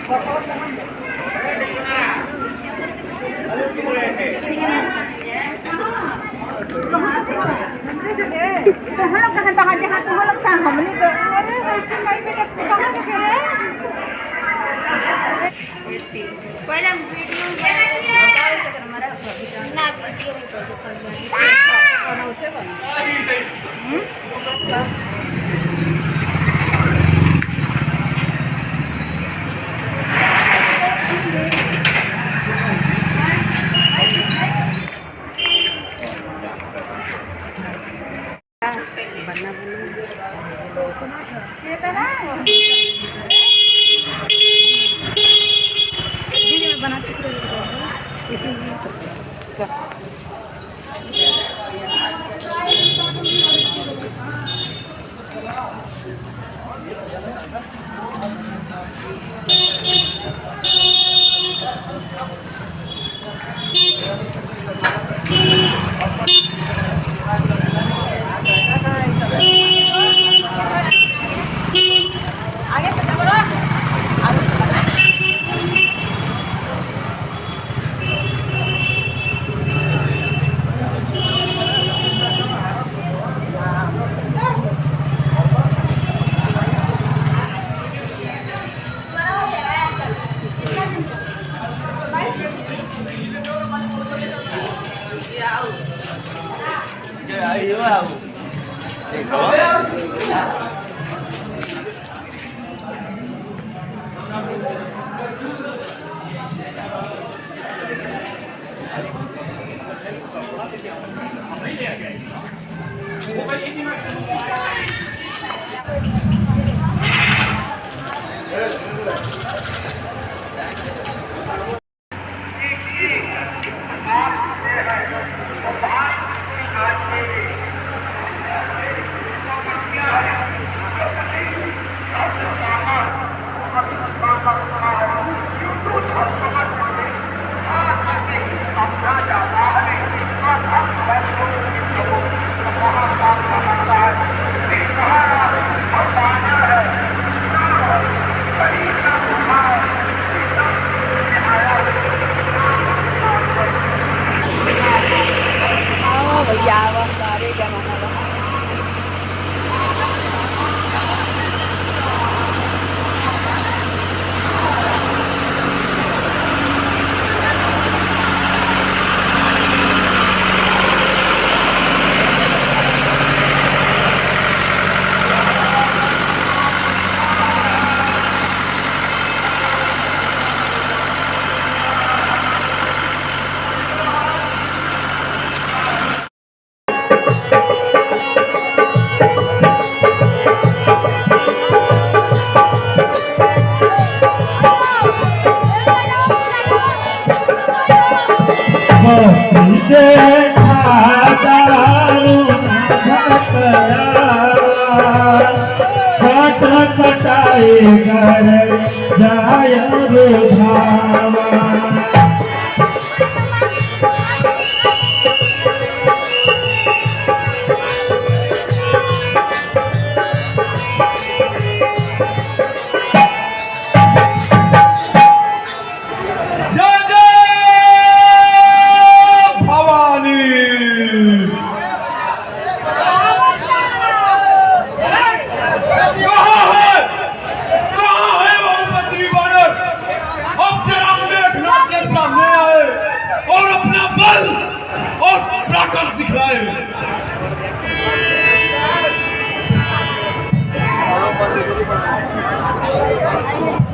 कहाँ जहाँ तुम्हें लगता है हमने तो अरे ऐसे भाई बेटा कहाँ कैसे रे पहले वीडियो ना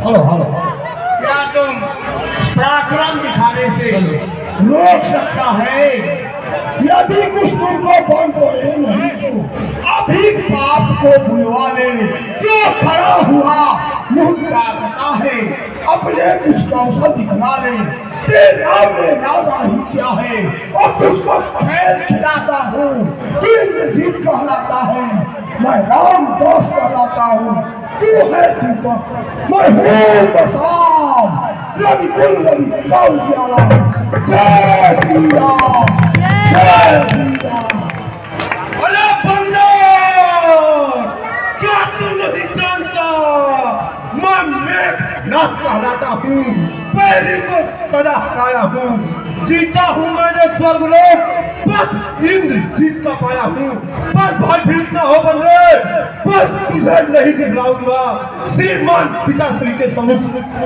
हेलो हेलो, क्या तुम पराक्रम दिखाने से रोक सकता है? यदि कुछ तुमको बन पड़े नहीं तो अभी पाप को बुलवा ले। क्यों खड़ा हुआ मुंह ताकता है? अपने कुछ कौशल दिखला ले। तेरा मेरा राही क्या है? और तुझको खेल खिलाता हूँ, इंद्रजीत कहलाता है, मैं रामदास कहलाता हूँ। तू है दीपक, मैं हूँ बसाम, रवि कुल रवि कौ ज्वाला। जय श्री राम, जय श्री राम। अरे बंदर, क्या तू नहीं जानता मैं मेघ मेघनाथ कहलाता हूँ, पैरी को सदा हराया हूँ, जीता हूँ मैंने स्वर्गलोक, पर इंद्र जीत का पाया हूँ, पर भयभीत न हो बंदे, पर तुझे नहीं दिखलाऊंगा, श्रीमान पिताश्री के समुख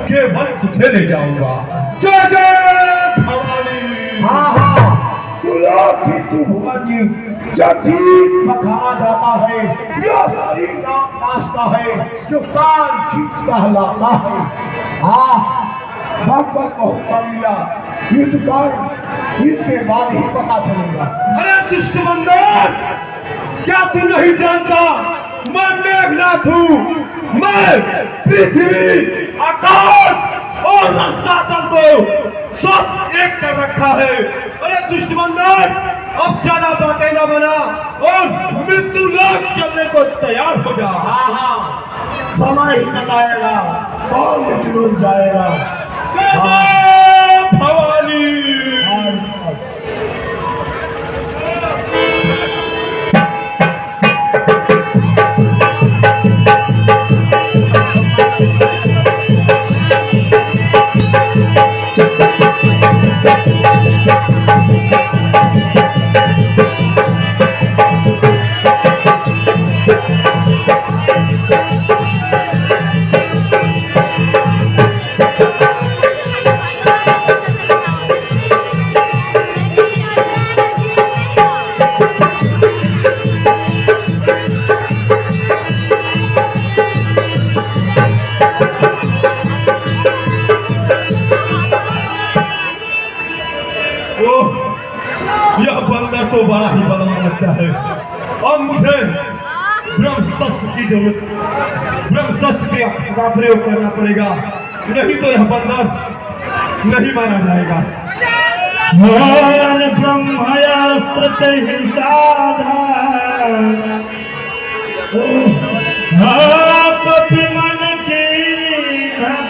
केवल तुझे ले जाऊंगा। जय जय भवानी। हाँ हाँ, तू लोग भी तू भुवनी जब जीत बखाना जाता है, यह हरी नाम नाचता है जो काल जीत कहलाता है। हाँ, वक्त बहुत कर लिया, युद्ध कर, युद्ध के बाद ही पता चलेगा। अरे दुष्ट बंदर, क्या तू नहीं जानता मैं मेघनाथ हूँ, मैं पृथ्वी आकाश और रसातल को सब एक कर रखा है। अरे दुष्ट बंदर, अब ज्यादा बातें न बना और मृत्यु लोक चलने को तैयार हो जा। हाँ हाँ, समय ही बताएगा कौन मृत्यु लोक जाएगा। जय जय भवानी। यह बंदर तो बड़ा ही बलवान लगता है। अब मुझे ब्रह्मशस्त्र की जरूरत, ब्रह्मशस्त्र का प्रयोग करना पड़ेगा, नहीं तो यह बंदर नहीं मारा जाएगा। ब्रह्मयास्त्र ही साधन मन के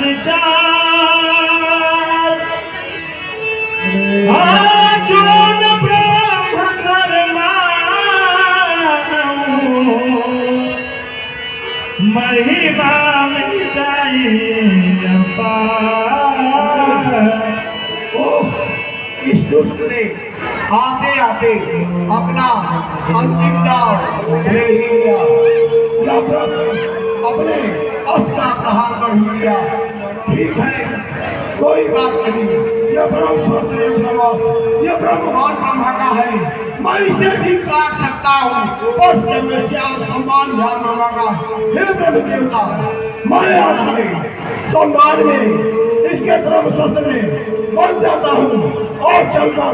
विचार जोन ब्रह्म शर्मा महिमा मिटाई इस दुष्ट ने आते आते अपना अंतिम दाव ले ही लिया, या अपने अस्त्र का प्रहार कर ही लिया। ठीक है, कोई बात नहीं, यह ब्रह्मशस्त्र यह ब्रह्मवान ब्रह्मा का है, मैं इसे भी काट सकता हूँ और सम्मान ध्यान रखा। हे ब्रह्म देवता, मैं आपके सम्मान में इसके ब्रह्मशस्त्र में बन जाता हूँ और चलकर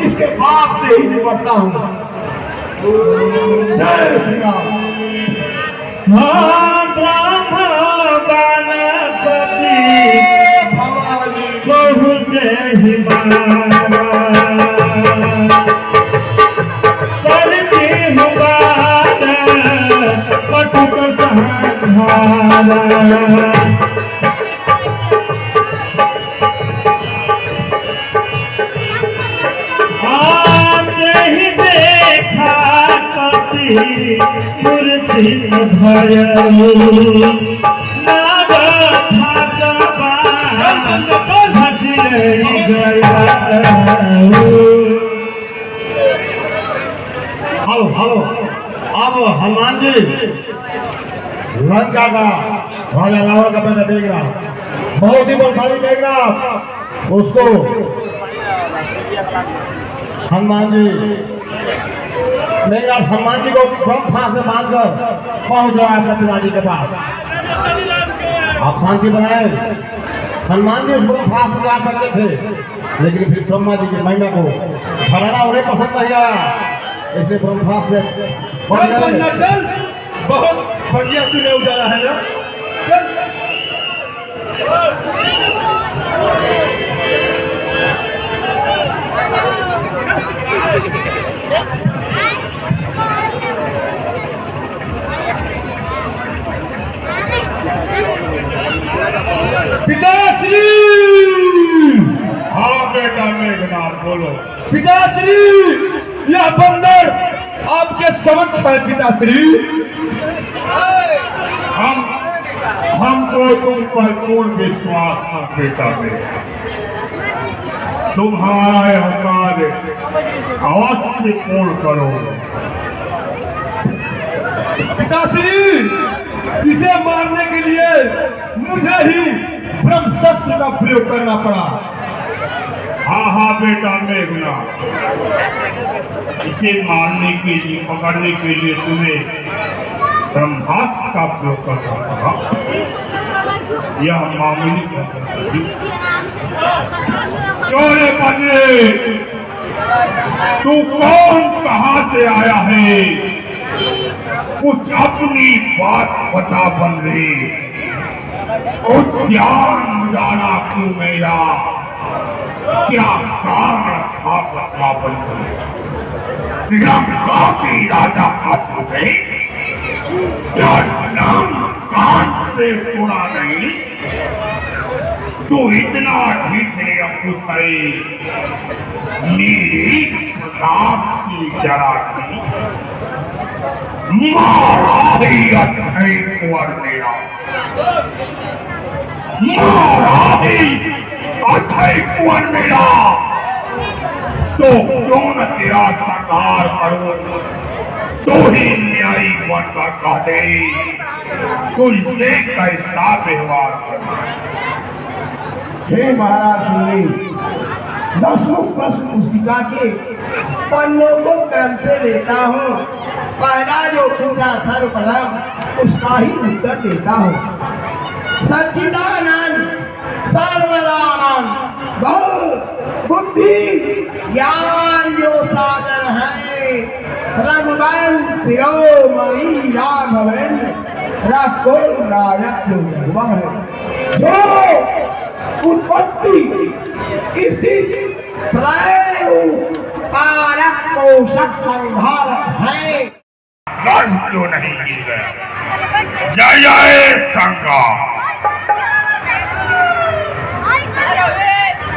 इसके बाप से ही निपटता हूँ। जय श्री राम। बहुत ही करती हूँ कटुक संहारा, ही देखा कति मूर्छित भयलु हेलो हेलो, अब हनुमान जी लंका का राजा रावण का बेटा मेघनाथ, बहुत ही बलशाली मेघनाथ, उसको हनुमान जी को ब्रह्मफास में बांधकर पहुंच गया अपने पिताजी के पास। आप शांति बनाए। हनुमान जी उसको ब्रह्मफास में ला सकते थे, लेकिन फिर ब्रह्मा जी की महिमा को फराना उन्हें पसंद नहीं आया, इसलिए ब्रह्मफास में चल। बहुत बढ़िया तूने उजाला है ना, चल। पिताश्री। हाँ बेटा मेघनाथ बोलो। पिताश्री, यह बंदर आपके समक्ष है पिताश्री। हमको तुम पर पूर्ण विश्वास है बेटा मेरा। तुम्हारा यह कार्य अवश्य पूर्ण करो। पिताश्री, इसे मारने के लिए मुझे ही ब्रह्मशस्त्र का प्रयोग करना पड़ा। हाँ हाँ बेटा मेघना, इसे मारने के लिए, पकड़ने के लिए तुम्हें ब्रह्मास्त्र का प्रयोग करना पड़ा। यह मामूली चोरे बने, तू कौन कहाँ से आया है? कुछ अपनी बात बता बन रही। उद्यान जाना क्यों मेरा? क्या कारण था प्रतापन? श्रीलंका की राजा का क्या नाम कान से सुना नहीं? तू इतना ठीक अंकुश है, मेरी प्रताप की जरा मारा ही अक्षय कुंवर मेरा, मारा ही अक्षय कुंवर मेरा। तो क्यों न तेरा संहार करो? तो ही न्यायी बनकर कह दे तुझसे कैसा व्यवहार करना। हे महाराज सुनिए, 10 मुख प्रश्न पुस्तिका के पन्नों को क्रम से लेता हूँ। पहला जो पूछा सर्वप्रथम उसका ही उत्तर देता हूँ। सच्चिदानंद सर्वदानंद बहु बुद्धि ज्ञान जो साधन है, रघुवंश शिरोमणि राघवेंद्र रघुकुल नायक जो भगवान है, जो उत्पत्ति स्थिति प्रलय कारक पोषक संहारक है। कर्म क्यों नहीं की गया? जय जय शंका।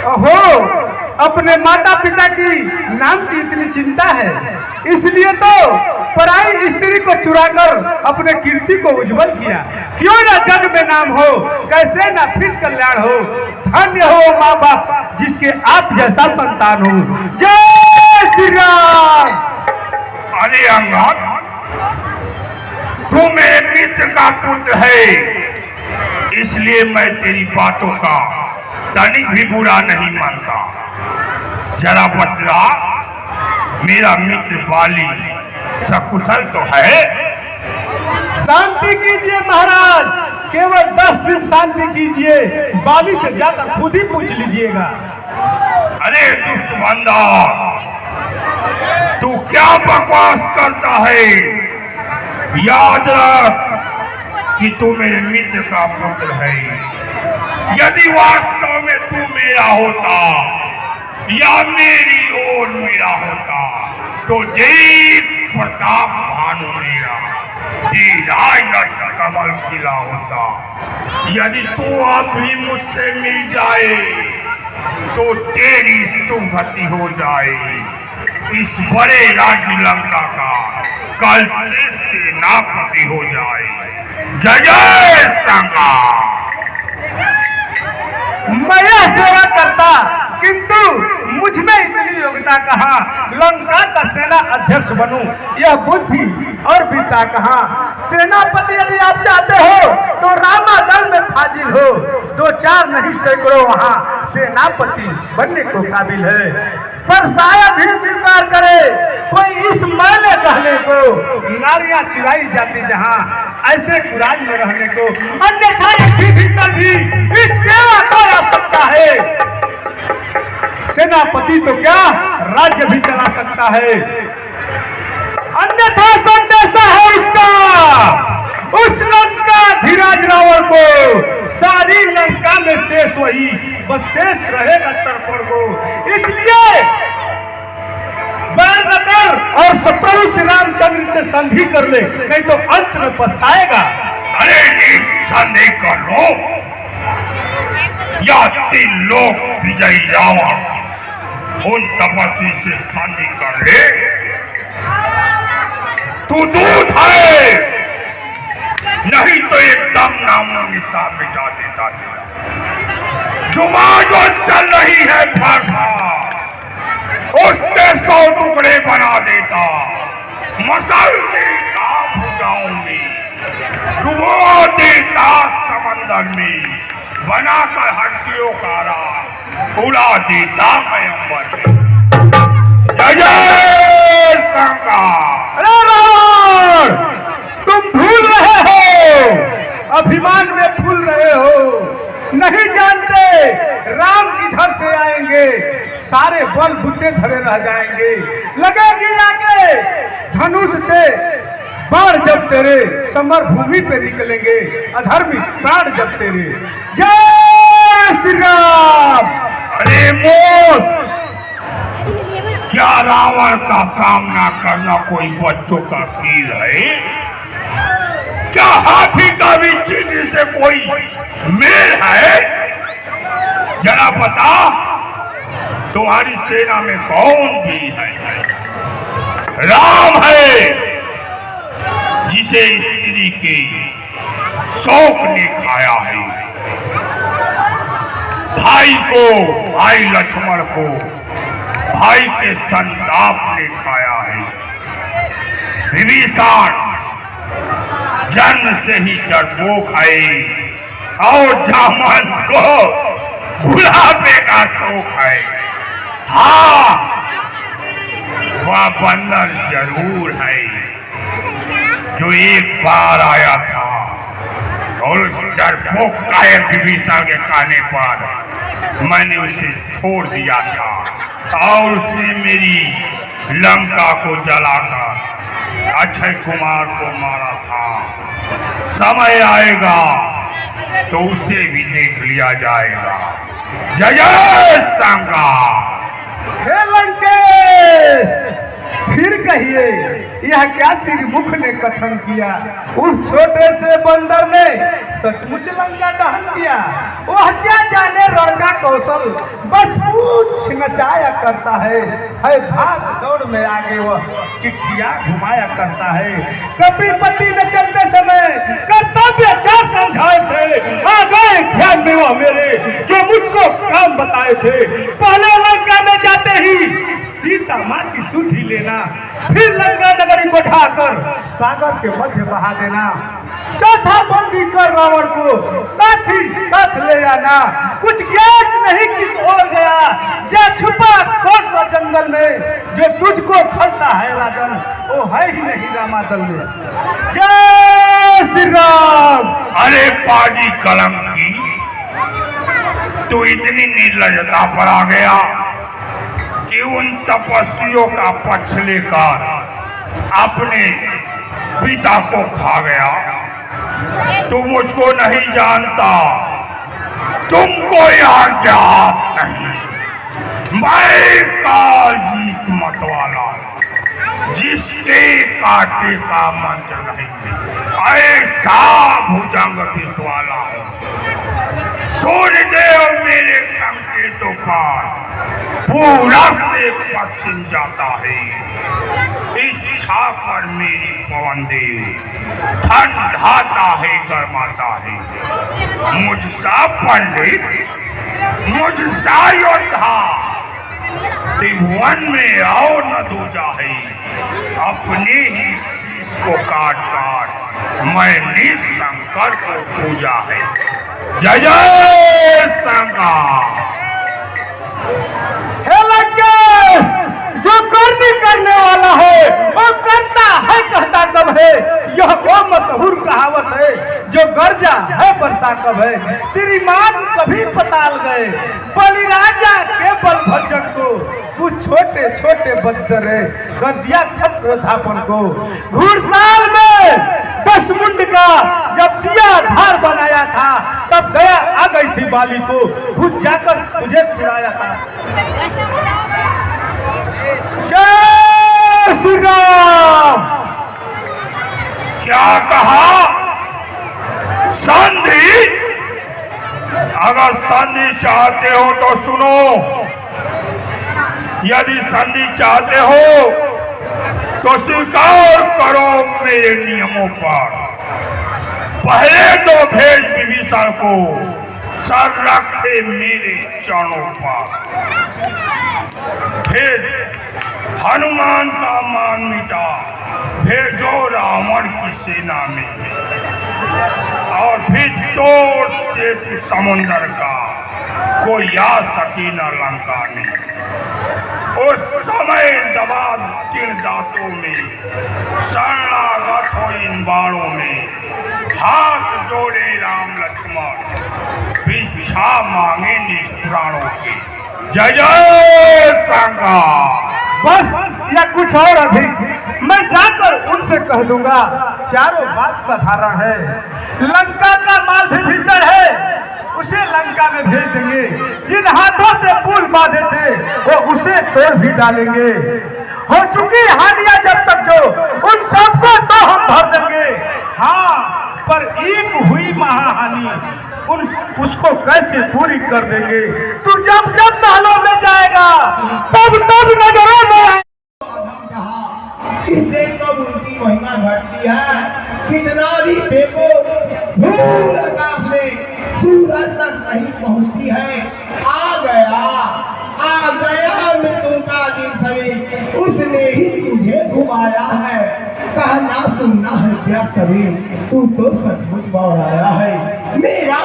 अहो, अपने माता पिता की नाम की इतनी चिंता है, इसलिए तो पराई स्त्री को चुराकर अपने कीर्ति को उज्जवल किया। क्यों ना जग में नाम हो, कैसे ना फिर कल्याण हो। धन्य हो माँ बाप जिसके आप जैसा संतान हो। जय श्री राम। अरे अंगद, तू मेरे मित्र का पुत्र है, इसलिए मैं तेरी बातों का तनिक भी बुरा नहीं मानता। जरा बतला, मेरा मित्र बाली सकुशल तो है? शांति कीजिए महाराज, केवल 10 दिन शांति कीजिए। बाली से जाकर खुद ही पूछ लीजिएगा। अरे दुष्ट बंदा, तू क्या बकवास करता है? याद रख कि तू मेरे मित्र का पुत्र है। यदि वास्तव में तू मेरा होता या मेरी ओर मेरा होता तो जय प्रताप भानु मेरा तेरा यश कमल खिला होता। यदि तू अब भी मुझसे मिल जाए तो तेरी सुगति हो जाए। इस बड़े राज्य लंका का कल से सेनापति हो जाए। जय जय शंका। मैं सेवा करता, किंतु मुझ में इतनी योग्यता कहाँ? लंका का सेना अध्यक्ष बनूं, यह बुद्धि और विद्या कहाँ? सेनापति यदि आप चाहते हो तो रामा दल में फाजिल हो। 2-4 नहीं सैकड़ों वहाँ सेनापति बनने को काबिल है। पर शायद ही स्वीकार करे कोई इस मैले कहने को। नारियां चुराई जाती जहाँ, ऐसे कुराज में रहने को। अन्यथा विभीषण भी इस सेवा को आ सकता है। सेनापति तो क्या, राज्य भी चला सकता है। अन्यथा संदेशा है इसका उस लंका धीराज रावण को। सारी लंका में शेष वही, बस शेष रहेगा तर्पण को। इसलिए बैर न कर और प्रभु श्री रामचंद्र से संधि कर ले, नहीं तो अंत में पछताएगा। अरे संधि कर लो या 3 लोग विजयी रावण उन तपस्वी से संधि कर ले। तू दूत है, नहीं तो एकदम नामो निशान मिटा देता था। जुमा जो चल रही है भाषा उसके 100 टुकड़े बना देता। मसल देता भुजाओं में, डुबो देता समंदर में, बनाकर हड्डियों का राग उड़ा देता मैं अंबर में। जय जय शंकर। अरे रावण, तुम भूल रहे हो, अभिमान में भूल रहे हो। नहीं जानते राम किधर से आएंगे, सारे बल बुद्धे धरे रह जाएंगे। लगेगी आके धनुष से बाण जब तेरे समर भूमि पे निकलेंगे, अधर्मी प्राण जब तेरे। जय श्री राम। अरे मोर, क्या रावण का सामना करना कोई बच्चों का खेल है? क्या हाथी का भी चींटी से कोई मेल है? जरा बता, तुम्हारी सेना में कौन भी है? राम है, जिसे स्त्री के शौक ने खाया है। भाई को, भाई लक्ष्मण को भाई के संताप ने खाया है। विभीषण जन्म से ही डरपोक है और जामवंत को बुढ़ापे का शौक है। हाँ, वह बंदर जरूर है जो एक बार आया था और उस डरपोक कायर विभीषण के कहने पर मैंने उसे छोड़ दिया था और उसने मेरी लंका को जलाकर अक्षय कुमार को मारा था। समय आएगा तो उसे भी देख लिया जाएगा। जय जय शंकर। हे लंकेश, फिर कहिए, यह क्या श्रीमुख ने कथन किया? उस छोटे से बंदर ने सचमुच लंका दहन किया। वह क्या जाने रण का कौशल, बस पूछ नचाया करता है भाग दौड़ में आगे वह चिट्ठियां घुमाया करता है। कपिपति ने चलते समय कर्तव्य चार समझाए थे, आ गए ध्यान में वह मेरे जो मुझको काम बताए थे। पहले लंका में जाते ही सीता माँ की सुधि लेना, फिर लंका नगरी को ढाकर सागर के मध्य बहा देना, चौथा बंदी कर रावण को साथ ही साथ ले आना। कुछ ज्ञात नहीं किस ओर गया, जा छुपा कौन सा जंगल में, जो तुझको खलता है राजन वो है ही नहीं रामादल में। जय श्री राम। अरे पाजी कलंकी, तू इतनी निर्लजता पर आ गया कि उन तपस्वियों का पक्ष लेकर अपने पिता को खा गया। तू मुझको नहीं जानता, तुमको यहाँ क्या नहीं। मैं कालजीत मतवाला, जिसके काटे का मंत्र नहीं, ऐसा भुजंग वाला सूर्यदेव मेरे संकेतों पर पूरब से पश्चिम जाता है। इच्छा पर मेरी पवन देव ठंडाता है गरमाता है। मुझसा पंडित, मुझसा योद्धा त्रिभुवन में और न दूजा है। अपने ही शीश को काट काट मैंने शंकर को पूजा है। जय जय शंकर। हे लंकेश, जो करनी करने वाला है वो करता है, कहता कब है। यह वो मशहूर कहावत है जो गर्जा है वर्षा कब है। श्रीमान कभी पताल गए, बलिराजा के बल भजन को कुछ छोटे छोटे बंदर है कर दिया खत्र धापन को। घुड़साल में 10 मुंड का जब दिया धार बनाया था, तब दया आ गई थी बाली को, खुद जाकर तुझे सुनाया था। जय श्री राम। क्या कहा? संधि? अगर संधि चाहते हो तो सुनो। यदि संधि चाहते हो तो स्वीकार करो मेरे नियमों पर। पहले तो भेज विभीषण को सर रखे मेरे चरणों पर, फिर हनुमान का मान मिटा भेजो रावण की सेना में, और फिर तोड़ से समुंदर का कोई आ सके न लंका में। उस समय दबा तीन दांतों में शरणागत हो इन बाणों में, हाथ जोड़े राम लक्ष्मण भिक्षा मांगे निज प्राणों के। जय जय शंकर। बस या कुछ और अधिक मैं जाकर उनसे कह दूंगा। चारों बात साधारण है। लंका का माल भी भीषण है, उसे लंका में भेज देंगे। जिन हाथों से पुल बांधे थे वो उसे तोड़ भी डालेंगे। हो चुकी हानियां जब तक जो, उन सबको तो हम भर देंगे। हाँ, पर एक हुई महाहानि उसको कैसे पूरी कर देंगे। तू जब जब महलों में जाएगा तब तब नजरों में इस दिन तो उनकी महिमा घटती है। कितना भी फेंको धूल आकाश में, सूरज तक नहीं पहुंचती है। आ गया मृत्यु का दिन सभी, उसने ही तुझे घुमाया है। कहना सुनना है क्या सभी, तू तो सचमुच बौराया है। मेरा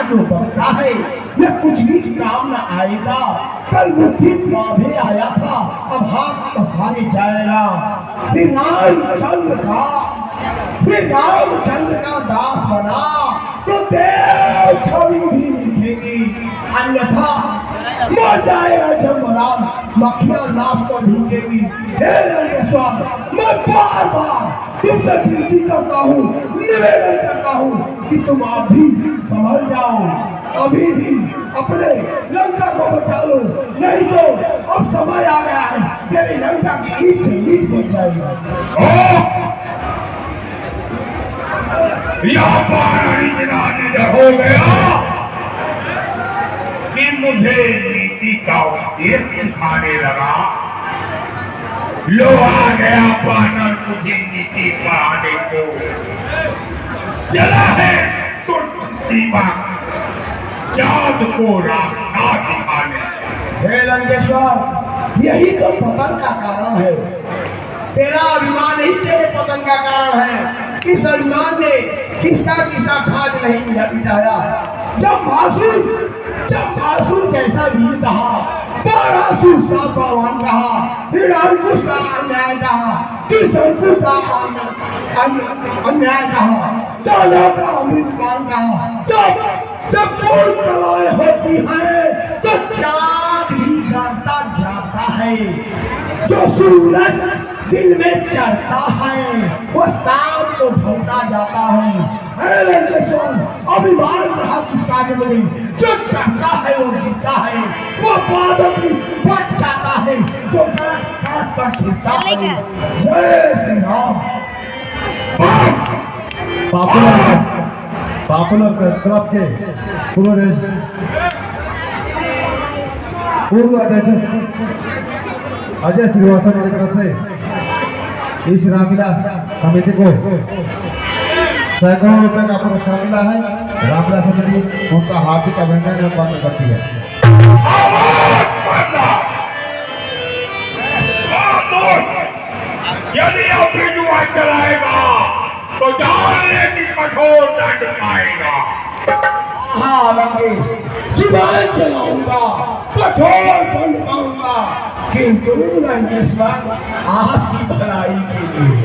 जो बकता है यह कुछ भी काम न आएगा। कल मुट्ठी बांधे आया था, अब हाथ पसारे जाएगा। फिर रामचंद्र का दास बना तो देव छवि भी मिलेगी, अन्यथा मर जाएगा जमरान, मक्खियां लाश पर ढूंढेगी। हे रंगेश्वर, मैं बार बार तुमसे विनती करता हूँ, निवेदन करता हूँ कि तुम आप भी संभल जाओ। अभी भी अपने लंका को बचा लो, नहीं तो अब समय आ गया है तेरी लंका की ईंट से ईंट बच जाएगी। यहाँ पर हो गया कि मुझे नीति का उपदेश सिखाने लगा। लो आ गया बानर मुझे नीति पढ़ाने को। चला है तो सीमा चाँद को रास्ता दिखाने। हे लंकेश्वर, यही तो पतन का कारण है। तेरा अभिमान ही तेरे पतन का कारण है। इस अभिमान ने किसका खाद नहीं मिटाया। जब भासुर जैसा वीर कहा, बारासुर सा बलवान कहा, हिरण्यकुश का अन्याय कहा, त्रिशंकु का अन्याय कहा, दानव का अमृतपान कहा। जब पूर्ण कलाएं होती है तो चाँद भी गाता जाता है। जो सूरज दिन में चढ़ता है वो शाम को ढलता जाता है। अभिमान रहा किसका जबरी, जो चढ़ता है वो गिरता है, वो बादल की बच जाता है, जो करत कर गिरता है। जय श्री राम। पॉपुलर क्लब के पूर्व अध्यक्ष अजय श्रीवास्तव की तरफ से इस रामलीला समिति को सैकड़ों रुपए का पुरस्कार मिला है। रामलीला समिति उनका हार्दिक अभिनंदन एवं वंदन करती है। यदि अपनी जुबान चलाएगा तो जानने की कठोर दंड पाएगा। हाँ लंकेश, जुबान चलाऊंगा, कठोर दंड पाऊंगा, किंतु लंकेश्वर आपकी भलाई के लिए।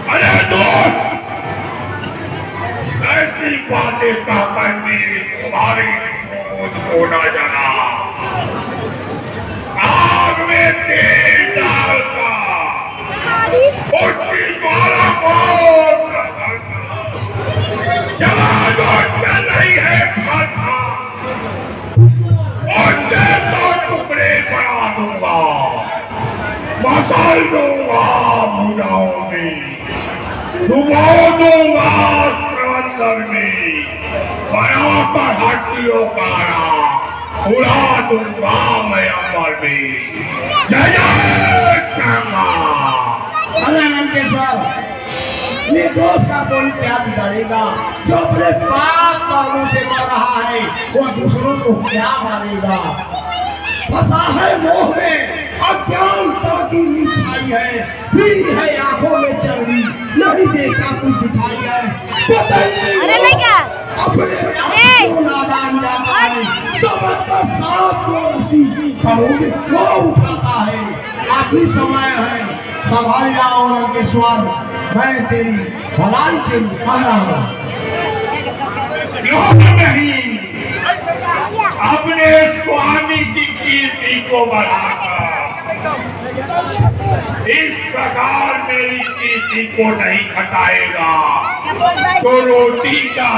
अरे दोस्त, ऐसी बातें कहकर मेरी तुम्हारी क्रोध को न जाना। आग में तेल डालकर उसकी ज्वाला को जला दो, चल रही है कथा, उसके तो टुकड़े बना दूंगा, मसल दूंगा भुजाओं में, डुबो दूंगा समंदर में, बराबर हड्डियों का उड़ा दूंगा मैं अमर में। जय जय श्यामा। अरे लंकेश्वर, निर्दोष का कोई क्या बिगाड़ेगा? जो अपने पाप कर्मों से मर रहा है वो दूसरों को क्या मारेगा? फंसा है मोह में, अज्ञानता की नीचाई है, पीड़ी है आंखों में चर्बी, नहीं देखता कुछ दिखाई है। अरे नहीं क्या? अपने आप को नादान जाता है, समझ कर सांप को रस्सी करों में क्यों उठाता है? आखिरी समय है, संभाल जाओ लंकेश्वर, मैं तेरी भलाई के लिए कह रहा हूँ। नहीं, अपने स्वामी की कीर्ति को बढ़ाकर इस प्रकार मेरी कीर्ति को नहीं घटाएगा तो रोटी का